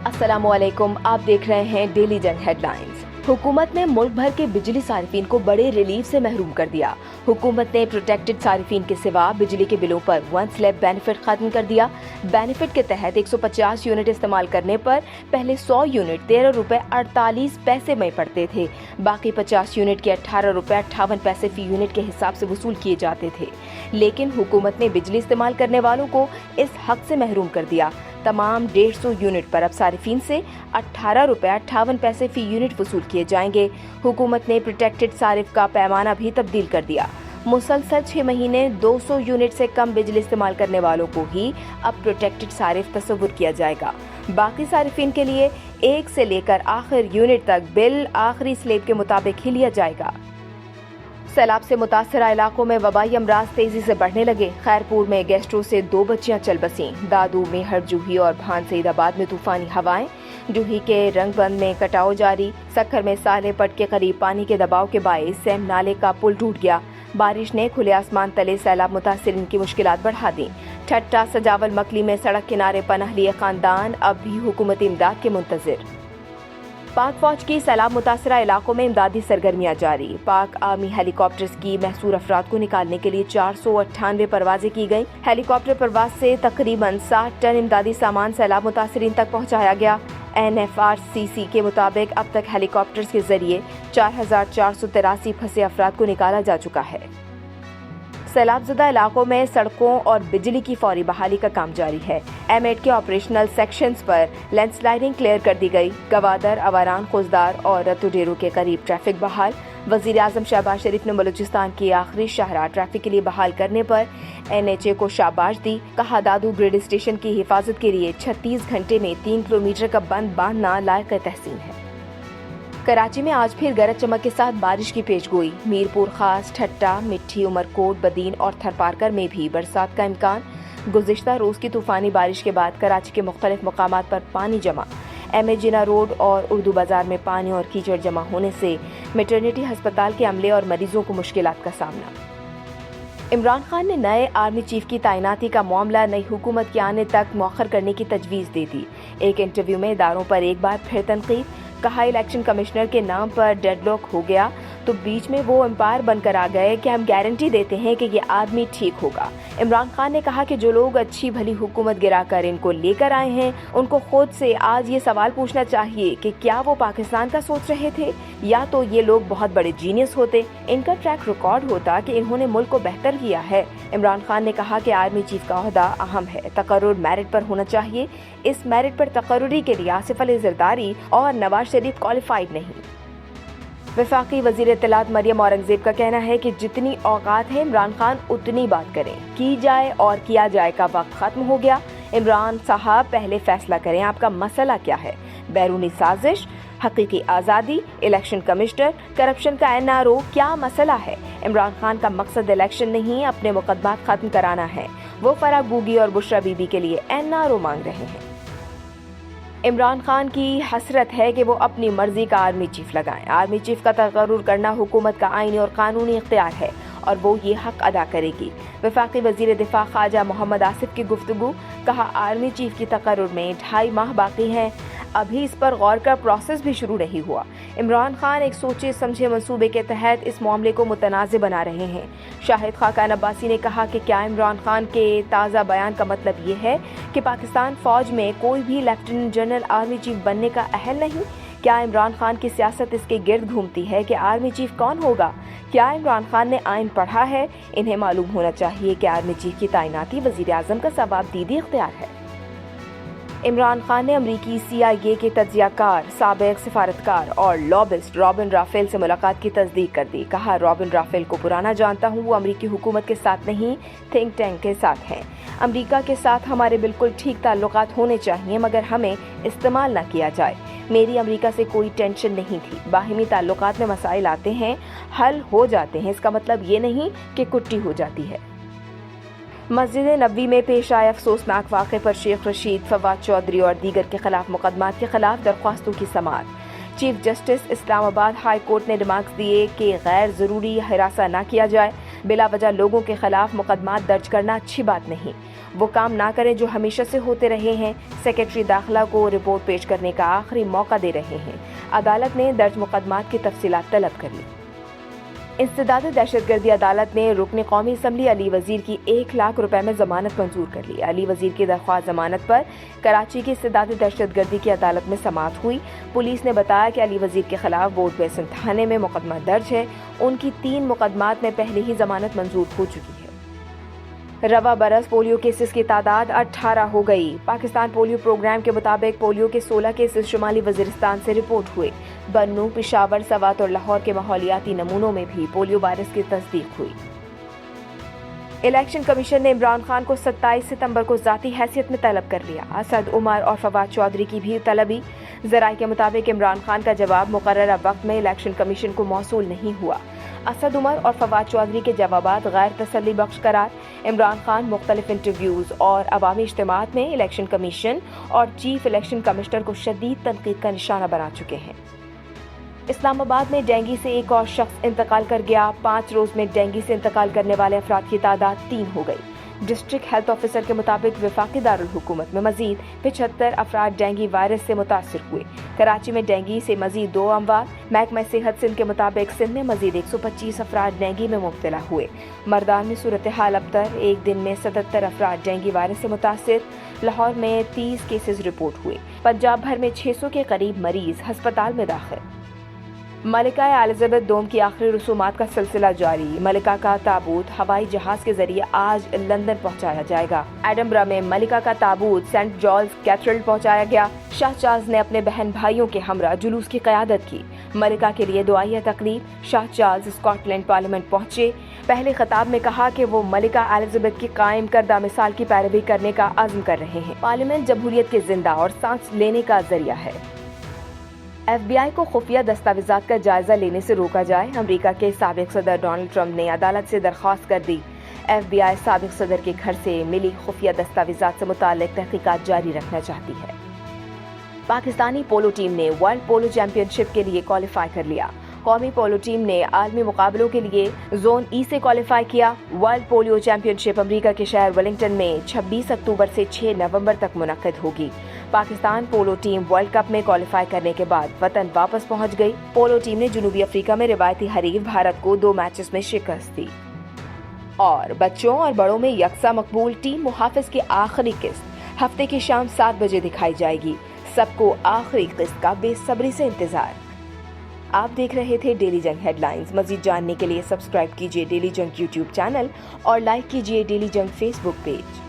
अस्सलाम वालेकुम, आप देख रहे हैं डेली जंग हेडलाइंस। हुकूमत ने मुल्क भर के बिजली सारिफीन को बड़े रिलीफ से महरूम कर दिया। हुकूमत ने प्रोटेक्टेड सारिफीन के सिवा बिजली के बिलों पर वन स्लैब बेनिफिट खत्म कर दिया। बेनिफिट के तहत 150 यूनिट इस्तेमाल करने पर पहले 100 यूनिट 13 रुपए 48 पैसे में पड़ते थे। बाकी 50 यूनिट के 18 रुपए 58 पैसे फी यूनिट के हिसाब से वसूल किए जाते थे। लेकिन हुकूमत ने बिजली इस्तेमाल करने वालों को इस हक से महरूम कर दिया। तमाम 150 यूनिट पर अब सारिफीन से 18 रुपए 58 पैसे फी यूनिट वसूल किए जाएंगे। हुकूमत ने प्रोटेक्टेड सारिफ का पैमाना भी तब्दील कर दिया। मुसलसल 6 महीने 200 यूनिट से कम बिजली इस्तेमाल करने वालों को ही अब प्रोटेक्टेड सारिफ तस्वुर किया जाएगा। बाकी सारिफीन के लिए 1 से लेकर आखिर यूनिट तक बिल आखिरी स्लेब के मुताबिक ही लिया जाएगा। सैलाब से मुतासरा इलाकों में वबाई अमराज तेजी से बढ़ने लगे। खैरपुर में गैस्ट्रो से 2 बच्चियां चल बसी। दादू, मेहर, जूही और भान सईदाबाद में तूफानी हवाएं। जूही के रंगबंद में कटाव जारी। सक्खर में साले पट के करीब पानी के दबाव के बायस सेम नाले का पुल टूट गया। बारिश ने खुले आसमान तले सैलाब मुतासिरीन की मुश्किलात बढ़ा दी। ठट्टा सजावल मकली में सड़क किनारे पनाह लिए खानदान अब भी हुकूमती इमदाद के मुंतजिर। पाक फौज की सैलाब मुतासरा इलाकों में इमदादी सरगर्मियां जारी। पाक आर्मी हेलीकॉप्टर्स की महसूर अफराद को निकालने के लिए 498 परवाजें की गईं। हेलीकॉप्टर परवाज से तकरीबन 60 टन इमदादी सामान सैलाब मुतासरीन तक पहुंचाया गया। NFRCC के मुताबिक अब तक हेलीकॉप्टर्स के जरिए 4483 फंसे अफराद को निकाला जा चुका है। सैलाबज़दा इलाकों में सड़कों और बिजली की फौरी बहाली का काम जारी है। M8 के ऑपरेशनल सेक्शंस पर लैंडस्लाइडिंग क्लियर कर दी गई। गवादर, अवारान, खुजदार और रतुडेरू के करीब ट्रैफिक बहाल। वजीर आजम शहबाज शरीफ ने बलूचिस्तान की आखिरी शाहराह ट्रैफिक के लिए बहाल करने पर NHA को शाबाश दी। कहा, दादू ग्रिड स्टेशन की हिफाजत के लिए 36 घंटे में 3 किलोमीटर का बंद बांधना लायक तहसीन है। कराची में आज फिर गरज चमक के साथ बारिश की पेशगोई। मीरपुर खास, ठट्टा, मिट्टी, उमरकोट, बदीन और थरपारकर में भी बरसात का इम्कान। गुज़िश्ता रोज की तूफानी बारिश के बाद कराची के मुख्तलिफ मकामात पर पानी जमा। MA जिना रोड और उर्दू बाजार में पानी और कीचड़ जमा होने से मैटरनिटी अस्पताल के अमले और मरीजों को मुश्किलात का सामना। इमरान खान ने नए आर्मी चीफ की तैनाती का मामला नई हुकूमत के आने तक मौखर करने की तजवीज़ दे दी। एक इंटरव्यू में इदारों पर एक बार फिर तनकीद। कहा, इलेक्शन कमिश्नर के नाम पर डेडलॉक हो गया तो बीच में वो एम्पायर बनकर आ गए कि हम गारंटी देते हैं कि ये आदमी ठीक होगा। इमरान खान ने कहा कि जो लोग अच्छी भली हुकूमत गिराकर इनको लेकर आए हैं उनको खुद से आज ये सवाल पूछना चाहिए कि क्या वो पाकिस्तान का सोच रहे थे, या तो ये लोग बहुत बड़े जीनियस होते, इनका ट्रैक रिकॉर्ड होता कि इन्होंने मुल्क को बेहतर किया है। इमरान खान ने कहा कि आर्मी चीफ का ओहदा अहम है, तकर्रुर मेरिट पर होना चाहिए। इस मेरिट पर तकर्रुरी के लिए आसिफ अली जरदारी और नवाज शरीफ क्वालिफाइड नहीं। वफाकी वजीर इत्तलात मरियम औरंगजेब का कहना है कि जितनी औकात है इमरान खान उतनी बात करें, की जाए और किया जाए का वक्त खत्म हो गया। इमरान साहब पहले फैसला करें आपका मसला क्या है। बैरूनी साजिश, हकीकी आज़ादी, इलेक्शन कमिश्नर, करप्शन का NRO, क्या मसला है। इमरान खान का मकसद इलेक्शन नहीं, अपने मुकदमात खत्म कराना है। वो फराह बूगी और बुशरा बीबी के लिए NRO मांग रहे हैं। इमरान खान की हसरत है कि वो अपनी मर्जी का आर्मी चीफ लगाएं। आर्मी चीफ का तकर्रुर करना हुकूमत का आईनी और कानूनी इख्तियार है और वो ये हक अदा करेगी। वफाकी वजीर दिफा ख्वाजा मोहम्मद आसिफ की गुफ्तगू। कहा, आर्मी चीफ की तकर्रुर में 2.5 माह बाकी हैं, अभी इस पर गौर का प्रोसेस भी शुरू नहीं हुआ। इमरान खान एक सोचे समझे मंसूबे के तहत इस मामले को मुतनाज़ बना रहे हैं। शाहिद खाकान अब्बासी ने कहा कि क्या इमरान खान के ताज़ा बयान का मतलब ये है कि पाकिस्तान फौज में कोई भी लेफ्टिनेंट जनरल आर्मी चीफ बनने का अहल नहीं? क्या इमरान खान की सियासत इसके गिर्द घूमती है कि आर्मी चीफ कौन होगा? क्या इमरान खान ने आइन पढ़ा है? इन्हें मालूम होना चाहिए कि आर्मी चीफ की तैनाती वजीर आजम का सवाबदीदी इख्तियार है। इमरान खान ने अमरीकी CIA के तज्जियाकार, साबिक सिफारतकार और लॉबिस्ट रॉबिन राफेल से मुलाकात की तस्दीक कर दी। कहा, रॉबिन राफेल को पुराना जानता हूँ, वो अमरीकी हुकूमत के साथ नहीं थिंक टैंक के साथ हैं। अमरीका के साथ हमारे बिल्कुल ठीक ताल्लुकात होने चाहिए मगर हमें इस्तेमाल ना किया जाए। मेरी अमरीका से कोई टेंशन नहीं थी। बाहिमी ताल्लुकात में मसाइल आते हैं, हल हो जाते हैं, इसका मतलब ये नहीं कि कुट्टी हो जाती है। मस्जिद नबवी में पेश आए अफसोसनाक वाक़े पर शेख रशीद, फवाद चौधरी और दीगर के खिलाफ मुकदमात के खिलाफ दरख्वास्तों की समाअत। Chief justice Islamabad high court ने रिमार्क्स दिए कि गैर ज़रूरी हिरासा न किया जाए। بلا وجہ لوگوں کے خلاف مقدمات درج کرنا اچھی بات نہیں، وہ کام نہ کریں جو ہمیشہ سے ہوتے رہے ہیں۔ سیکرٹری داخلہ کو رپورٹ پیش کرنے کا آخری موقع دے رہے ہیں۔ عدالت نے درج مقدمات کی تفصیلات طلب کر لی۔ انسداد دہشت گردی عدالت نے رکن قومی اسمبلی علی وزیر کی 1 لاکھ روپے میں ضمانت منظور کر لی۔ علی وزیر کی درخواست ضمانت پر کراچی کی انسداد دہشت گردی کی عدالت میں سماعت ہوئی۔ پولیس نے بتایا کہ علی وزیر کے خلاف بورڈ بیسن تھانے میں مقدمہ درج ہے۔ ان کی 3 مقدمات میں پہلے ہی ضمانت منظور ہو چکی ہے۔ رواں برس پولیو کیسز کی تعداد 18 ہو گئی۔ پاکستان پولیو پروگرام کے مطابق پولیو کے 16 کیسز شمالی وزیرستان سے رپورٹ ہوئے۔ بنوں، پشاور، سوات اور لاہور کے ماحولیاتی نمونوں میں بھی پولیو وائرس کی تصدیق ہوئی۔ الیکشن کمیشن نے عمران خان کو 27 ستمبر کو ذاتی حیثیت میں طلب کر لیا۔ اسد عمر اور فواد چودھری کی بھی طلبی۔ ذرائع کے مطابق عمران خان کا جواب مقررہ وقت میں الیکشن کمیشن کو موصول نہیں ہوا۔ اسد عمر اور فواد چودھری کے جوابات غیر تسلی بخش قرار۔ عمران خان مختلف انٹرویوز اور عوامی اجتماعات میں الیکشن کمیشن اور چیف الیکشن کمشنر کو شدید تنقید کا نشانہ بنا چکے ہیں۔ اسلام آباد میں ڈینگی سے ایک اور شخص انتقال کر گیا۔ 5 روز میں ڈینگی سے انتقال کرنے والے افراد کی تعداد 3 ہو گئی۔ ڈسٹرکٹ ہیلتھ آفیسر کے مطابق وفاقی دارالحکومت میں مزید 75 افراد ڈینگی وائرس سے متاثر ہوئے۔ کراچی میں ڈینگی سے مزید 2 اموات۔ محکمہ صحت سندھ کے مطابق سندھ میں مزید 125 افراد ڈینگی میں مبتلا ہوئے۔ مردان میں صورتحال ابتر، ایک دن میں 77 افراد ڈینگی وائرس سے متاثر۔ لاہور میں 30 کیسز رپورٹ ہوئے۔ پنجاب بھر میں 600 کے قریب مریض ہسپتال میں داخل۔ ملکہ ایلزبتھ دوم کی آخری رسومات کا سلسلہ جاری۔ ملکہ کا تابوت ہوائی جہاز کے ذریعے آج لندن پہنچایا جائے گا۔ ایڈنبرا میں ملکہ کا تابوت سینٹ جارجز کیتھیڈرل پہنچایا گیا۔ شاہ چارلز نے اپنے بہن بھائیوں کے ہمراہ جلوس کی قیادت کی۔ ملکہ کے لیے دعائیہ تقریب۔ شاہ چارلز اسکاٹ لینڈ پارلیمنٹ پہنچے۔ پہلے خطاب میں کہا کہ وہ ملکہ ایلزبتھ کی قائم کردہ مثال کی پیروی کرنے کا عزم کر رہے ہیں۔ پارلیمنٹ جمہوریت کے زندہ اور سانس لینے کا ذریعہ ہے۔ ایف بی آئی کو خفیہ دستاویزات کا جائزہ لینے سے روکا جائے۔ امریکہ کے سابق صدر ڈونلڈ ٹرمپ نے عدالت سے درخواست کر دی۔ ایف بی آئی سابق صدر کے گھر سے ملی خفیہ دستاویزات سے متعلق تحقیقات جاری رکھنا چاہتی ہے۔ پاکستانی پولو ٹیم نے ورلڈ پولو چیمپئن شپ کے لیے کوالیفائی کر لیا۔ قومی پولو ٹیم نے عالمی مقابلوں کے لیے زون ای سے کوالیفائی کیا۔ ورلڈ پولیو چیمپئن شپ امریکہ کے شہر ویلنگٹن میں 26 اکتوبر سے 6 نومبر تک منعقد ہوگی۔ Pakistan polo team world cup میں کوالیفائی کرنے کے بعد وطن واپس پہنچ گئی۔ پولو ٹیم نے جنوبی افریقہ میں روایتی حریف بھارت کو 2 میچز میں شکست دی۔ اور بچوں اور بڑوں میں یکساں مقبول ٹیم محافظ کی آخری قسط ہفتے کی شام 7 بجے دکھائی جائے گی۔ سب کو آخری قسط کا بے صبری سے انتظار۔ آپ دیکھ رہے تھے ڈیلی جنگ ہیڈ لائنز۔ مزید جاننے کے لیے سبسکرائب کیجیے ڈیلی جنگ یوٹیوب چینل اور لائک کیجیے ڈیلی جنگ فیس بک پیج۔